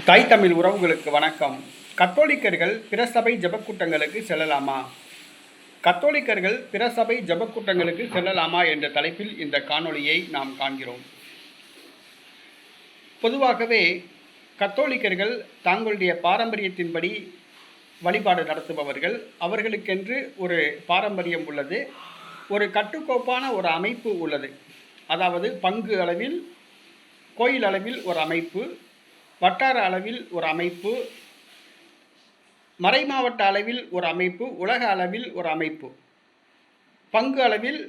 தாய் தமிழ் உறவுகளுக்கு வணக்கம். கத்தோலிக்கர்கள் பிற சபை ஜெபக்கூட்டங்களுக்கு செல்லலாமா? கத்தோலிக்கர்கள் பிற சபை ஜெபக்கூட்டங்களுக்கு செல்லலாமா என்ற தலைப்பில் இந்த காணொளியை நாம் காண்கிறோம். பொதுவாகவே கத்தோலிக்கர்கள் தங்களுடைய பாரம்பரியத்தின்படி வழிபாடு நடத்துபவர்கள். அவர்களுக்கென்று ஒரு பாரம்பரியம் உள்ளது, ஒரு கட்டுக்கோப்பான ஒரு அமைப்பு உள்ளது. அதாவது பங்கு அளவில், கோயில் அளவில் ஒரு அமைப்பு, வட்டார அளவில் ஒரு அமைப்பு, மறைமாவட்ட அளவில் ஒரு அமைப்பு, உலக அளவில் ஒரு அமைப்பு. பங்கு அளவில்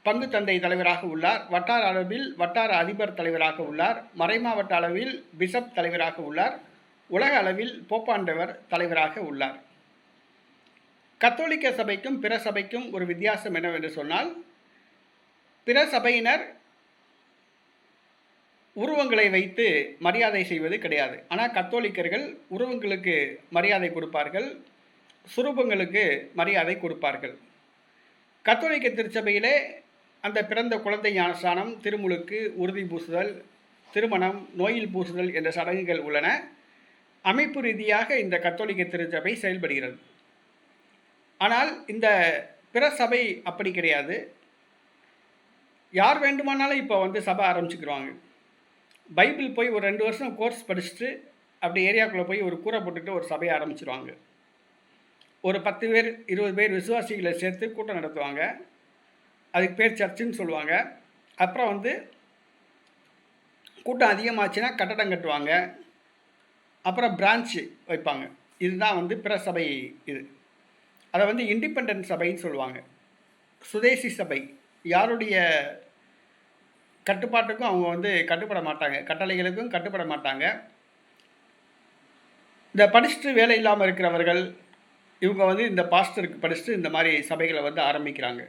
பங்கு தந்தை தலைவராக உள்ளார், வட்டார அளவில் வட்டார அதிபர் தலைவராக உள்ளார், மறைமாவட்ட அளவில் பிஷப் தலைவராக உள்ளார், உலக அளவில் போப்பாண்டவர் தலைவராக உள்ளார். கத்தோலிக்க சபைக்கும் பிற சபைக்கும் ஒரு வித்தியாசம் என்னவென்று சொன்னால், பிற சபையினர் உருவங்களை வைத்து மரியாதை செய்வது கிடையாது. ஆனால் கத்தோலிக்கர்கள் உருவங்களுக்கு மரியாதை கொடுப்பார்கள், சுரூபங்களுக்கு மரியாதை கொடுப்பார்கள். கத்தோலிக்க திருச்சபையிலே அந்த பிறந்த குழந்தை ஞானஸ்நானம், திருமுழுக்கு, உறுதி பூசுதல், திருமணம், நோயில் பூசுதல் என்ற சடங்குகள் உள்ளன. அமைப்பு ரீதியாக இந்த கத்தோலிக்க திருச்சபை செயல்படுகிறது. ஆனால் இந்த பிற சபை அப்படி கிடையாது. யார் வேண்டுமானாலும் இப்போ சபை ஆரம்பிச்சுக்கிடுவாங்க. பைபிள் போய் ஒரு 2 வருஷம் கோர்ஸ் படிச்சுட்டு அப்படி ஏரியாக்குள்ளே போய் ஒரு கூரை போட்டுக்கிட்டு ஒரு சபையை ஆரம்பிச்சிருவாங்க. ஒரு 10 பேர் 20 பேர் விசுவாசிகளை சேர்த்து கூட்டம் நடத்துவாங்க. அதுக்கு பேர் சர்ச்சுன்னு சொல்லுவாங்க. அப்புறம் கூட்டம் அதிகமாச்சுன்னா கட்டடம் கட்டுவாங்க. அப்புறம் பிரான்ச்சு வைப்பாங்க. இதுதான் பிற சபை. இது அதை இண்டிபெண்டன்ட் சபைன்னு சொல்லுவாங்க. சுதேசி சபை. யாருடைய கட்டுப்பாட்டுக்கும் அவங்க கட்டுப்பட மாட்டாங்க, கட்டளைகளுக்கும் கட்டுப்பட மாட்டாங்க. இந்த படிச்சுட்டு வேலை இல்லாமல் இருக்கிறவர்கள் இவங்க இந்த பாஸ்டருக்கு படிச்சுட்டு இந்த மாதிரி சபைகளை ஆரம்பிக்கிறாங்க.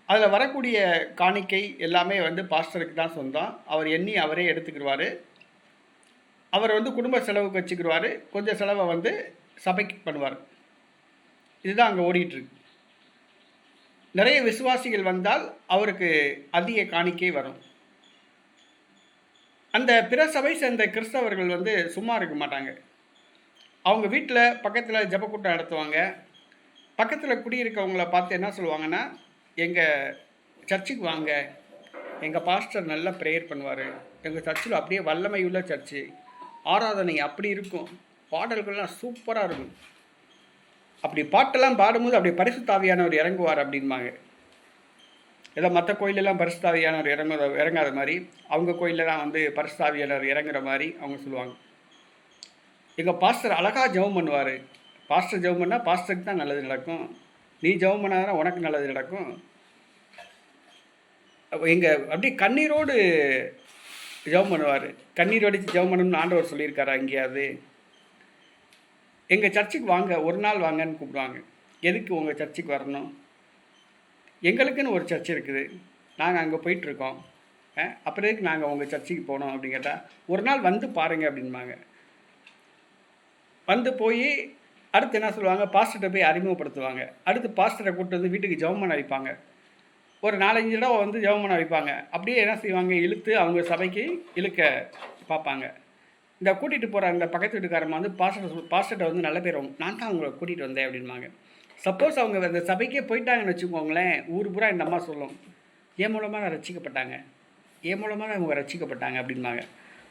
அதில் வரக்கூடிய காணிக்கை எல்லாமே பாஸ்டருக்கு தான் சொந்தம். அவர் எண்ணி அவரே எடுத்துக்கிடுவார். அவர் குடும்ப செலவுக்கு வச்சுக்கிடுவார். கொஞ்சம் செலவை சபைக்கு பண்ணுவார். இதுதான் அங்கே ஓடிட்டுருக்கு. நிறைய விசுவாசிகள் வந்தால் அவருக்கு அதிக காணிக்கை வரும். அந்த பிற சபை சேர்ந்த கிறிஸ்தவர்கள் சும்மா இருக்க மாட்டாங்க. அவங்க வீட்டில் பக்கத்தில் ஜெபக்கூட்டம் நடத்துவாங்க. பக்கத்தில் குடியிருக்கவங்கள பார்த்து என்ன சொல்லுவாங்கன்னா, எங்கள் சர்ச்சுக்கு வாங்க, எங்கள் பாஸ்டர் நல்லா ப்ரேயர் பண்ணுவார், எங்கள் சர்ச்சில் அப்படியே வல்லமையுள்ள சர்ச்சு, ஆராதனை அப்படி இருக்கும், பாடல்கள்லாம் சூப்பராக இருக்கும், அப்படி பாட்டெல்லாம் பாடும்போது அப்படி பரிசுத்தாவியானவர் இறங்குவார் அப்படின்பாங்க. ஏதோ மற்ற கோயிலெல்லாம் பரிசுத்தாவியானவர் இறங்காத மாதிரி அவங்க கோயிலில் தான் பரிசுத்தாவியானவர் இறங்குற மாதிரி அவங்க சொல்லுவாங்க. எங்கள் பாஸ்டர் அழகாக ஜெபம் பண்ணுவார். பாஸ்டர் ஜெபம் பண்ணால் பாஸ்டருக்கு தான் நல்லது நடக்கும், நீ ஜெபம் பண்ணாதான் உனக்கு நல்லது நடக்கும். அப்படியே கண்ணீரோடு ஜெபம் பண்ணுவார். கண்ணீர் அடித்து ஜெபம் பண்ணணும்னு ஆண்டவர் சொல்லியிருக்காரா எங்கேயாவது? எங்கள் சர்ச்சுக்கு வாங்க, ஒரு நாள் வாங்கன்னு கூப்பிடுவாங்க. எதுக்கு உங்கள் சர்ச்சுக்கு வரணும்? எங்களுக்குன்னு ஒரு சர்ச் இருக்குது, நாங்கள் அங்கே போயிட்டுருக்கோம், அப்புறம் எதுக்கு நாங்கள் உங்கள் சர்ச்சுக்கு போனோம் அப்படின்னு கேட்டால், ஒரு நாள் பாருங்கள் அப்படின்பாங்க. போய் அடுத்து என்ன சொல்லுவாங்க, பாஸ்டர்கிட்ட போய் அறிமுகப்படுத்துவாங்க. அடுத்து பாஸ்டரை கூப்பிட்டு வீட்டுக்கு ஜெபம் பண்ண வைப்பாங்க. ஒரு 4-5 தடவை ஜெபம் பண்ண வைப்பாங்க. அப்படியே என்ன செய்வாங்க, இழுத்து அவங்க சபைக்கு இழுக்க பார்ப்பாங்க. இந்த கூட்டிகிட்டு போகிற அந்த பக்கத்து வீட்டுக்காரமாக பாஸ்டர்கிட்ட நல்ல பேர், நான் தான் அவங்கள கூட்டிகிட்டு வந்தேன் அப்படின்பாங்க. சப்போஸ் அவங்க அந்த சபைக்கே போயிட்டாங்கன்னு வச்சுக்கோங்களேன், ஊர் பூரா இந்த அம்மா சொல்லும், என் மூலமாக தான் ரசிக்கப்பட்டாங்க, என் மூலமாக தான் அவங்க ரசிக்கப்பட்டாங்க அப்படின்பாங்க.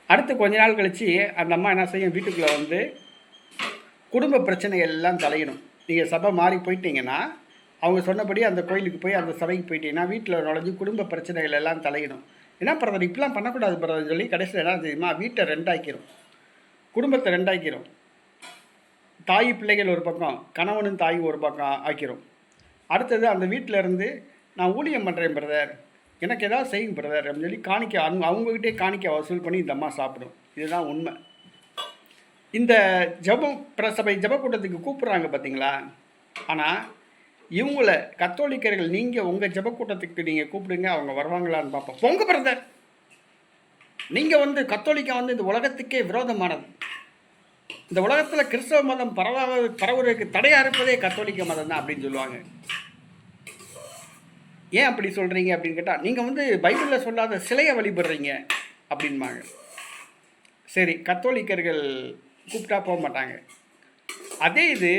அடுத்து கொஞ்ச நாள் கழித்து அந்த அம்மா என்ன செய்யும், வீட்டுக்குள்ளே குடும்ப பிரச்சனைகள் எல்லாம் தலையிடும். நீங்கள் சபை மாறி போயிட்டீங்கன்னா, அவங்க சொன்னபடி அந்த கோயிலுக்கு போய் அந்த சபைக்கு போயிட்டீங்கன்னா வீட்டில் நுழைஞ்சு குடும்ப பிரச்சனைகள் எல்லாம் தலையிடும். என்ன பிரதர் இப்படிலாம் பண்ணக்கூடாது பிரதர்னு சொல்லி கடைசியில் என்ன தெரியுமா, வீட்டை 2 ஆக்கிரும், குடும்பத்தை 2 ஆக்கிரும். தாய் பிள்ளைகள் ஒரு பக்கம், கணவனும் தாயும் ஒரு பக்கம் ஆக்கிரும். அடுத்தது அந்த வீட்டில் இருந்து நான் ஊழியம் பண்ணுறேன் பிரதர், எனக்கு ஏதாவது செய்யும் பிரதர் அப்படின்னு சொல்லி காணிக்க அவங்ககிட்டே காணிக்க வசூல் பண்ணி இந்த அம்மா சாப்பிடும். இதுதான் உண்மை. இந்த பிரசபை ஜெபக்கூட்டத்துக்கு கூப்பிட்றாங்க பார்த்தீங்களா? ஆனால் இவங்கள கத்தோலிக்கர்கள் நீங்கள் உங்கள் ஜெபக்கூட்டத்துக்கு நீங்கள் கூப்பிடுங்க, அவங்க வருவாங்களான்னு பார்ப்போம். பொங்க பிரதர், நீங்கள் கத்தோலிக்கம் இந்த உலகத்துக்கே விரோதமானது, இந்த உலகத்தில் கிறிஸ்தவ மதம் பரவுவதற்கு தடையாக இருப்பதே கத்தோலிக்க மதம் தான் அப்படின்னு சொல்லுவாங்க. ஏன் அப்படி சொல்கிறீங்க அப்படின்னு கேட்டால், நீங்கள் பைபிளில் சொல்லாத சிலையை வழிபடுறீங்க அப்படின்பாங்க. சரி, கத்தோலிக்கர்கள் கூப்பிட்டா போக மாட்டாங்க. அதே இது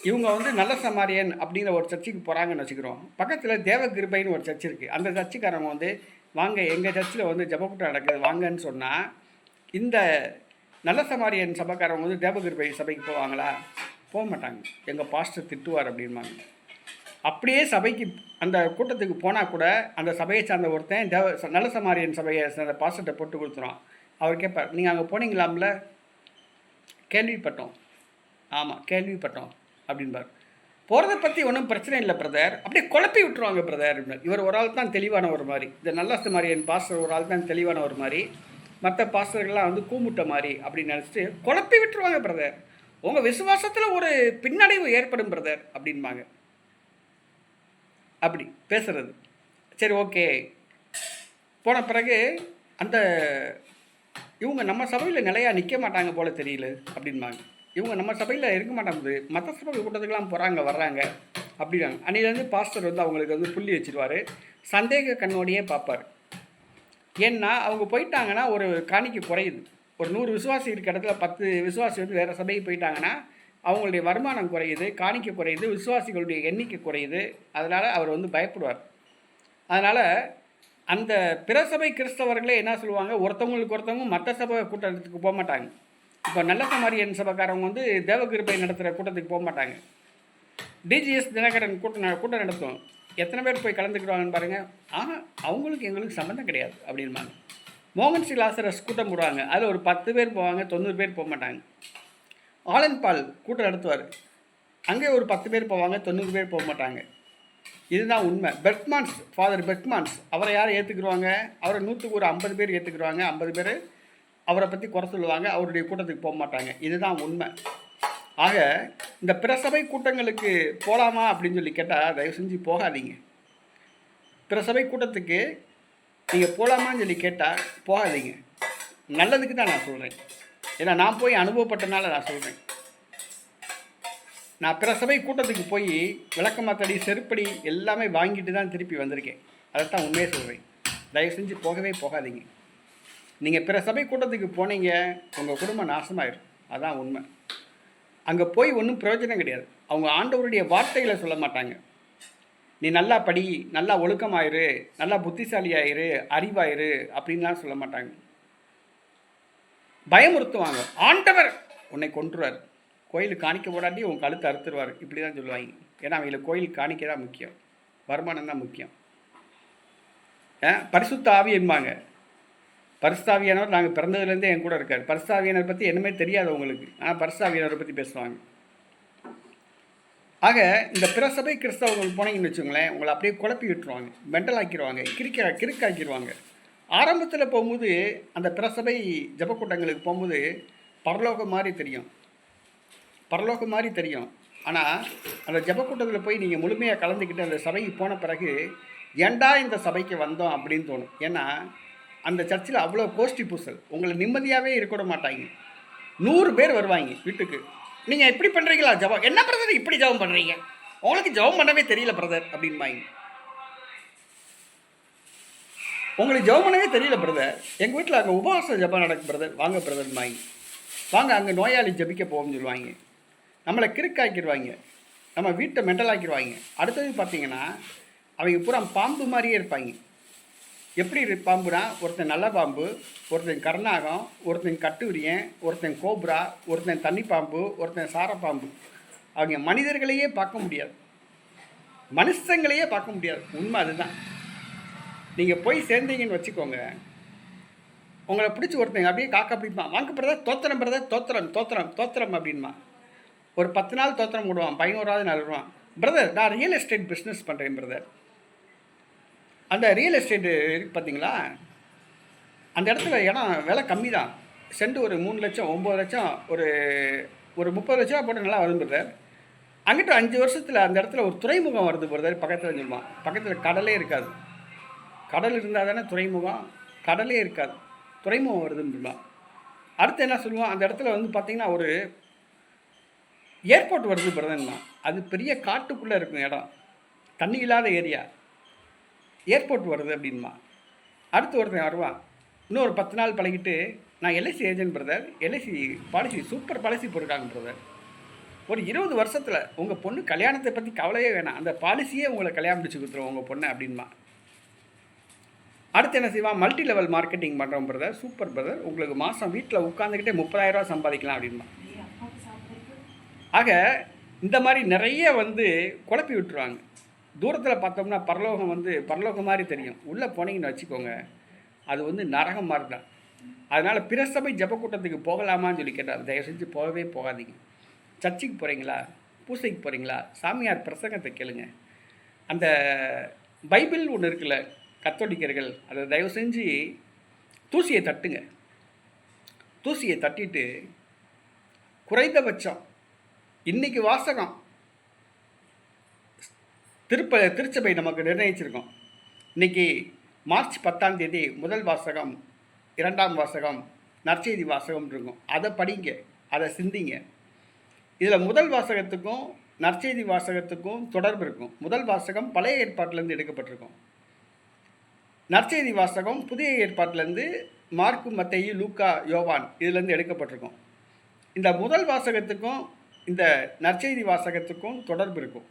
இவங்க வந்து நல்ல சமாரியன் அப்படிங்கிற ஒரு சர்ச்சுக்கு போகிறாங்கன்னு வச்சுக்கிறோம். பக்கத்தில் தேவகிருபைன்னு ஒரு சர்ச் இருக்குது. அந்த சர்ச்சுக்காரங்க வந்து வாங்க எங்கள் சர்ச்சில் வந்து ஜெபக்கூட்டம் நடக்குது வாங்கன்னு சொன்னால், இந்த நல்ல சமாரியன் சபைக்காரவங்க வந்து தேவகிருபை சபைக்கு போவாங்களா? போக மாட்டாங்க. எங்கள் பாஸ்டர் திட்டுவார் அப்படின்பாங்க. அப்படியே சபைக்கு அந்த கூட்டத்துக்கு போனால் கூட அந்த சபையை சார்ந்த ஒருத்தன் நல்ல சமாரியன் சபையை சேர்ந்த பாஸ்டர்கிட்ட போட்டு கொடுத்துருவான். அவர் கேட்பார், நீங்கள் அங்கே போனீங்களாம்ல? கேள்விப்பட்டோம். ஆமாம், கேள்விப்பட்டோம் அப்படின்பார். போகிறத பற்றி ஒன்றும் பிரச்சனை இல்லை பிரதர், அப்படியே குழப்பி விட்டுருவாங்க பிரதர் அப்படின்னார். இவர் ஒரு ஆள் தான் தெளிவான ஒரு மாதிரி, இந்த நல்ல சமாரியன் பாஸ்டர் ஒரு ஆள் தான் தெளிவான ஒரு மாதிரி, மற்ற பாஸ்டர்கள்லாம் வந்து கூமுட்ட மாதிரி அப்படின்னு நினச்சிட்டு குழப்பி விட்டுருவாங்க பிரதர். உங்கள் விசுவாசத்தில் ஒரு பின்னடைவு ஏற்படும் பிரதர் அப்படின்பாங்க. அப்படி பேசுகிறது. சரி, ஓகே. போன பிறகு அந்த இவங்க நம்ம சபையில் நிலையாக நிற்க மாட்டாங்க போல தெரியல அப்படின்பாங்க. இவங்க நம்ம சபையில் இருக்க மாட்டாங்க, மற்ற சபை கூட்டத்துக்கெல்லாம் போகிறாங்க வர்றாங்க அப்படின்னாங்க. அன்னிலேருந்து பாஸ்டர் வந்து அவங்களுக்கு வந்து புள்ளி வச்சுருவார், சந்தேக கண்ணோடையே பார்ப்பார். ஏன்னா அவங்க போயிட்டாங்கன்னா ஒரு காணிக்கை குறையுது. ஒரு 100 விசுவாசி இருக்க இடத்துல 10 விசுவாசி வந்து வேறு சபைக்கு போயிட்டாங்கன்னா அவங்களுடைய வருமானம் குறையுது, காணிக்கை குறையுது, விசுவாசிகளுடைய எண்ணிக்கை குறையுது. அதனால் அவர் வந்து பயப்படுவார். அதனால் அந்த பிற சபை கிறிஸ்தவர்களே என்ன சொல்லுவாங்க, ஒருத்தவங்களுக்கு ஒருத்தவங்க மற்ற சபை கூட்டத்துக்கு போக மாட்டாங்க. இப்போ நல்ல சமாரியன் சபைக்காரவங்க வந்து தேவகிருபை நடத்துகிற கூட்டத்துக்கு போக மாட்டாங்க. டிஜிஎஸ் தினகரன் கூட்டம் நடத்தும், எத்தனை பேர் போய் கலந்துக்கிடுவாங்கன்னு பாருங்கள். அவங்களுக்கு எங்களுக்கு சம்மந்தம் கிடையாது அப்படின்பாங்க. மோகன் சி லாசரஸ் கூட்டம் போடுவாங்க, அதில் ஒரு 10 பேர் போவாங்க, 90 பேர் போக மாட்டாங்க. ஆலன் பால் கூட்டம் நடத்துவார், அங்கே ஒரு 10 பேர் போவாங்க, 90 பேர் போக மாட்டாங்க. இதுதான் உண்மை. பெர்க்மான்ஸ், ஃபாதர் பெர்க்மான்ஸ், அவரை யார் ஏற்றுக்குருவாங்க? அவரை 100க்கு ஒரு 50 பேர் ஏற்றுக்குருவாங்க, 50 பேர் அவரை பற்றி குறை சொல்லுவாங்க, அவருடைய கூட்டத்துக்கு போக மாட்டாங்க. இதுதான் உண்மை. ஆக இந்த பிற சபை கூட்டங்களுக்கு போகலாமா அப்படின்னு சொல்லி கேட்டால் தயவு செஞ்சு போகாதீங்க. பிற சபை கூட்டத்துக்கு நீங்கள் போகலாமான்னு சொல்லி கேட்டால் போகாதீங்க. நல்லதுக்கு தான் நான் சொல்கிறேன். ஏன்னா நான் போய் அனுபவப்பட்டனால நான் சொல்கிறேன். நான் பிற சபை கூட்டத்துக்கு போய் விளக்கமாத்தடி செருப்படி எல்லாமே வாங்கிட்டு தான் திருப்பி வந்திருக்கேன். அதைத்தான் உண்மையே சொல்கிறேன். தயவு செஞ்சு போகவே போகாதீங்க. நீங்கள் பிற சபை கூட்டத்துக்கு போனீங்க, உங்கள் குடும்பம் நாசமாயிடும். அதுதான் உண்மை. அங்கே போய் ஒன்றும் பிரயோஜனம் கிடையாது. அவங்க ஆண்டவருடைய வார்த்தைகளை சொல்ல மாட்டாங்க. நீ நல்லா படி, நல்லா ஒழுக்கமாயிரு, நல்லா புத்திசாலியாயிரு, அறிவாயிரு அப்படின்லாம் சொல்ல மாட்டாங்க. பயமுறுத்துவாங்க. ஆண்டவர் உன்னை கொன்றுவார், கோயிலுக்கு காணிக்க போடாட்டி உன் கழுத்தை அறுத்துருவார், இப்படி தான் சொல்லுவாங்க. ஏன்னா அவங்களுக்கு கோயிலுக்கு காணிக்க தான் முக்கியம், வருமானம் தான் முக்கியம். பரிசுத்த ஆவி என்பாங்க. பரிசுத்தாவியானவர் நாங்கள் பிறந்ததுலேருந்தே என் கூட இருக்கார். பரிசுத்தாவியானவரை பற்றி என்னமே தெரியாது உங்களுக்கு, ஆனால் பரிசுத்தாவியானவரை பற்றி பேசுவாங்க. ஆக இந்த பிற சபை கிறிஸ்தவர்கள் போனீங்கன்னு வச்சுங்களேன், உங்களை அப்படியே குழப்பி விட்டுருவாங்க, மெண்டல் ஆக்கிடுவாங்க, கிறுக்காக்கிடுவாங்க. ஆரம்பத்தில் போகும்போது அந்த பிற சபை ஜபக்கூட்டங்களுக்கு போகும்போது பரலோகம் மாதிரி தெரியும். ஆனால் அந்த ஜபக்கூட்டத்தில் போய் நீங்கள் முழுமையாக கலந்துக்கிட்டு அந்த சபைக்கு போன பிறகு ஏண்டா இந்த சபைக்கு வந்தோம் அப்படின்னு தோணும். ஏன்னா அந்த சர்ச்சில் அவ்வளோ கோஷ்டி பூசல், உங்களை நிம்மதியாகவே இருக்க மாட்டாங்க. 100 பேர் வருவாங்க வீட்டுக்கு. நீங்கள் எப்படி பண்ணுறீங்களா ஜபம்? என்ன பிரதர் இப்படி ஜபம் பண்ணுறீங்க? உங்களுக்கு ஜபம் பண்ணவே தெரியல பிரதர் அப்படின்பாங்க. உங்களுக்கு ஜபம் பண்ணவே தெரியல பிரதர், எங்கள் வீட்டில் அங்கே உபவாச ஜபம் நடக்கும் பிரதர், வாங்க பிரதர்மாங்க, வாங்க அங்கே நோயாளி ஜபிக்க போகும்னு சொல்லுவாங்க. நம்மளை கிறுக்காக்கிடுவாங்க, நம்ம வீட்டை மெண்டலாக்கிடுவாங்க. அடுத்தது பார்த்தீங்கன்னா அவங்க பூரா பாம்பு மாதிரியே இருப்பாங்க. எப்படி பாம்புனா, ஒருத்தன் நல்ல பாம்பு, ஒருத்தன் கருநாகம், ஒருத்தன் கட்டுரியன், ஒருத்தன் கோப்ரா, ஒருத்தன் தண்ணி பாம்பு, ஒருத்தன் சாரப்பாம்பு. அவங்க மனிதர்களையே பார்க்க முடியாது, மனுஷங்களையே பார்க்க முடியாது. உண்மை அதுதான். நீங்கள் போய் சேர்ந்தீங்கன்னு வச்சுக்கோங்க, உங்களை பிடிச்சி ஒருத்தங்க அப்படியே காக்கா பிடிப்பான், வாங்க பிரதர் தோத்திரம் பிரதர், தோத்திரம் அப்படின்மா. ஒரு 10 நாள் தோத்திரம் விடுவான், 11வது நாள் விடுவான். பிரதர் நான் ரியல் எஸ்டேட் பிஸ்னஸ் பண்ணுறேன் பிரதர். அந்த ரியல் எஸ்டேட்டு இருக்குது பார்த்தீங்களா, அந்த இடத்துல இடம் விலை கம்மி தான். சென்ட் ஒரு 3 லட்சம் 9 லட்சம், ஒரு 30 லட்ச ரூபா போட்டு நல்லா வரும் பிரதர். அங்கிட்ட 5 வருஷத்தில் அந்த இடத்துல ஒரு துறைமுகம் வருது பிரதர். பக்கத்தில் சொல்லுவான், பக்கத்தில் கடலே இருக்காது. கடல் இருந்தால் தானே துறைமுகம், கடலே இருக்காது, துறைமுகம் வருதுன்னு சொல்லுவான். அடுத்து என்ன சொல்லுவான், அந்த இடத்துல வந்து பார்த்திங்கன்னா ஒரு ஏர்போர்ட் வருது பிரதர்னா. அது பெரிய காட்டுக்குள்ளே இருக்கும் இடம், தண்ணி இல்லாத ஏரியா, ஏர்போர்ட் வருது அப்படின்மா. அடுத்து ஒருத்தன் வருவான், இன்னும் ஒரு 10 நாள் பழகிட்டு நான் LIC agent brother. LIC policy super policy போட்டிருக்காங்க பிரதர். ஒரு 20 வருஷத்தில் உங்கள் பொண்ணு கல்யாணத்தை பற்றி கவலையே வேணாம், அந்த பாலிசியே உங்களை கல்யாணம் முடிச்சு கொடுத்துருவோம் உங்கள் பொண்ணு அப்படின்மா. அடுத்து என்ன செய்வான், மல்டி லெவல் மார்க்கெட்டிங் பண்ணுறோம் பிரதர். சூப்பர் பிரதர், உங்களுக்கு மாதம் வீட்டில் உட்காந்துக்கிட்டே 30,000 ரூபா சம்பாதிக்கலாம் அப்படின்மா. ஆக இந்த மாதிரி நிறைய வந்து குழப்பி விட்டுருவாங்க. தூரத்தில் பார்த்தோம்னா பரலோகம் வந்து பரலோகம் மாதிரி தெரியும், உள்ளே போனீங்கன்னு வச்சுக்கோங்க அது வந்து நரகம் மாதிரி தான். அதனால் பிற சபை ஜபக்கூட்டத்துக்கு போகலாமான்னு சொல்லி கேட்டார். தயவு செஞ்சு போகவே போகாதீங்க. சர்ச்சுக்கு போகிறீங்களா, பூசைக்கு போகிறீங்களா, சாமியார் பிரசங்கத்தை கேளுங்க. அந்த பைபிள் ஒன்று இருக்குல்ல, கத்தோலிக்கர்கள் அதை தயவு செஞ்சு தூசியை தட்டுங்க. தூசியை தட்டிட்டு குறைந்தபட்சம் இன்றைக்கி வாசகம் திருச்சபை நமக்கு நிர்ணயிச்சிருக்கோம். இன்றைக்கி மார்ச் 10ஆம் தேதி முதல் வாசகம், 2ஆம் வாசகம், நற்செய்தி வாசகம் இருக்கும். அதை படிங்க, அதை சிந்திங்க. இதில் முதல் வாசகத்துக்கும் நற்செய்தி வாசகத்துக்கும் தொடர்பு இருக்கும். முதல் வாசகம் பழைய ஏற்பாட்டிலேருந்து எடுக்கப்பட்டிருக்கும். நற்செய்தி வாசகம் புதிய ஏற்பாட்டிலேருந்து மார்க்கு, மத்தேயு, லூக்கா, யோவான் இதிலேருந்து எடுக்கப்பட்டிருக்கும். இந்த முதல் வாசகத்துக்கும் இந்த நற்செய்தி வாசகத்துக்கும் தொடர்பு இருக்கும்.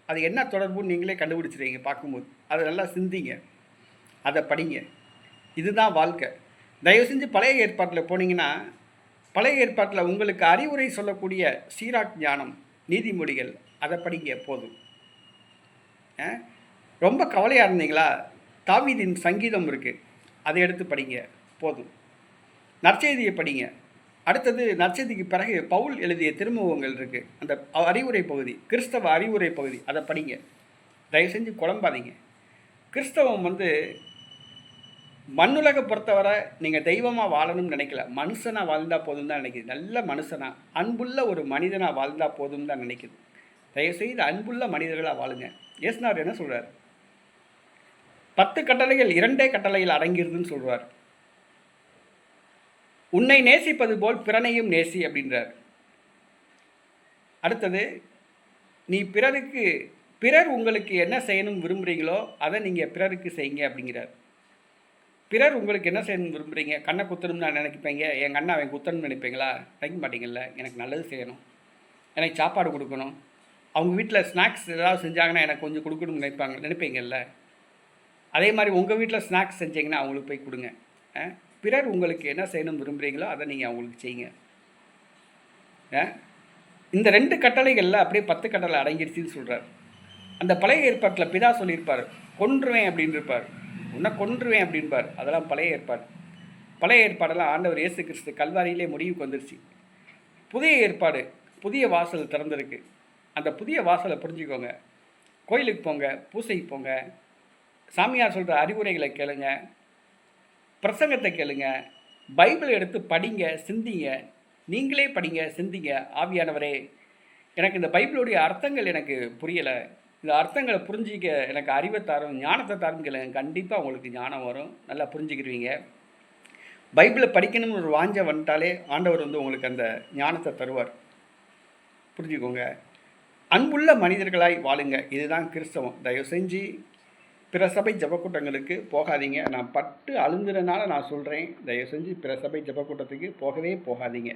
அது என்ன தொடர்புன்னு நீங்களே கண்டுபிடிச்சிருவீங்க பார்க்கும்போது. அதை நல்லா சிந்திங்க, அதை படிங்க. இதுதான் வாழ்க்கை. தயவு செஞ்சு பழைய ஏற்பாட்டில் போனீங்கன்னா, பழைய ஏற்பாட்டில் உங்களுக்கு அறிவுரை சொல்லக்கூடிய சீராக் ஞானம், நீதிமொழிகள் அதை படிங்க போதும். ரொம்ப கவலையாக இருந்தீங்களா, தாவீதின் சங்கீதம் இருக்குது, அதை எடுத்து படிங்க போதும். நற்செய்தியை படிங்க. அடுத்தது நற்செய்திக்கு பிறகு பவுல் எழுதிய திருமுகங்கள் இருக்குது, அந்த அறிவுரை பகுதி, கிறிஸ்தவ அறிவுரை பகுதி, அதை படிங்க. தயவு செஞ்சு குழம்பாதீங்க. கிறிஸ்தவம் வந்து மண்ணுலகை பொறுத்தவரை நீங்கள் தெய்வமாக வாழணும்னு நினைக்கல, மனுஷனாக வாழ்ந்தால் போதும் தான் நினைக்கிது. நல்ல மனுஷனாக, அன்புள்ள ஒரு மனிதனாக வாழ்ந்தால் போதும் தான் நினைக்கிது. தயவுசெய்து அன்புள்ள மனிதர்களாக வாழுங்க. இயேசுநாதர் என்ன சொல்கிறார், 10 கட்டளைகள் 2 கட்டளையில் அடங்கிருதுன்னு சொல்கிறார். உன்னை நேசிப்பது போல் பிறனையும் நேசி அப்படின்றார். அடுத்தது, நீ பிறர் உங்களுக்கு என்ன செய்யணும் விரும்புகிறீங்களோ அதை நீங்கள் பிறருக்கு செய்யுங்க அப்படிங்கிறார். பிறர் உங்களுக்கு என்ன செய்யணும் விரும்புகிறீங்க, கண்ணை குத்தணும்னு நான் நினைப்பீங்க, என் கண்ணை அவன் குத்தணும்னு நினைப்பீங்களா? நினைக்க மாட்டீங்கல்ல. எனக்கு நல்லது செய்யணும், எனக்கு சாப்பாடு கொடுக்கணும், அவங்க வீட்டில் ஸ்நாக்ஸ் ஏதாவது செஞ்சாங்கன்னா எனக்கு கொஞ்சம் கொடுக்கணும்னு நினைப்பீங்கல்ல. அதே மாதிரி உங்கள் வீட்டில் ஸ்நாக்ஸ் செஞ்சீங்கன்னா அவங்களுக்கு போய் கொடுங்க. பிறர் உங்களுக்கு என்ன செய்யணும் விரும்புகிறீங்களோ அதை நீங்கள் அவங்களுக்கு செய்யுங்க. இந்த 2 கட்டளைகளில் அப்படியே 10 கட்டளை அடங்கிடுச்சின்னு சொல்கிறார். அந்த பழைய ஏற்பாட்டில் பிதா சொல்லியிருப்பார், கொன்றுவேன் அப்படின்னு இருப்பார், உன்னை கொன்றுவேன் அப்படின்பார். அதெல்லாம் பழைய ஏற்பாடு. பழைய ஏற்பாடெல்லாம் ஆண்டவர் இயேசு கிறிஸ்து கல்வாரியிலே முடிவுக்கு வந்துருச்சு. புதிய ஏற்பாடு, புதிய வாசல் திறந்திருக்கு. அந்த புதிய வாசலை புரிஞ்சுக்கோங்க. கோயிலுக்கு போங்க, பூசைக்கு போங்க, சாமியார் சொல்கிற அறிவுரைகளை கேளுங்க, பிரசங்கத்தை கேளுங்க, பைபிள் எடுத்து படிங்க, சிந்திங்க. நீங்களே படிங்க, சிந்திங்க. ஆவியானவரே, எனக்கு இந்த பைபிளுடைய அர்த்தங்கள் எனக்கு புரியலை, இந்த அர்த்தங்களை புரிஞ்சிக்க எனக்கு அறிவை தாரும், ஞானத்தை தாரும் கேளுங்க. கண்டிப்பாக உங்களுக்கு ஞானம் வரும், நல்லா புரிஞ்சுக்கிடுவீங்க. பைபிளை படிக்கணும்னு ஒரு வாஞ்சை வந்துட்டாலே ஆண்டவர் வந்து உங்களுக்கு அந்த ஞானத்தை தருவார். புரிஞ்சுக்கோங்க. அன்புள்ள மனிதர்களாய் வாழுங்க. இதுதான் கிறிஸ்தவம். தயவு செஞ்சு பிற சபை ஜபக்கூட்டங்களுக்கு போகாதீங்க. நான் பட்டு அழுந்துறனால நான் சொல்கிறேன், தயவு செஞ்சு பிற சபை ஜபக்கூட்டத்துக்கு போகவே போகாதீங்க.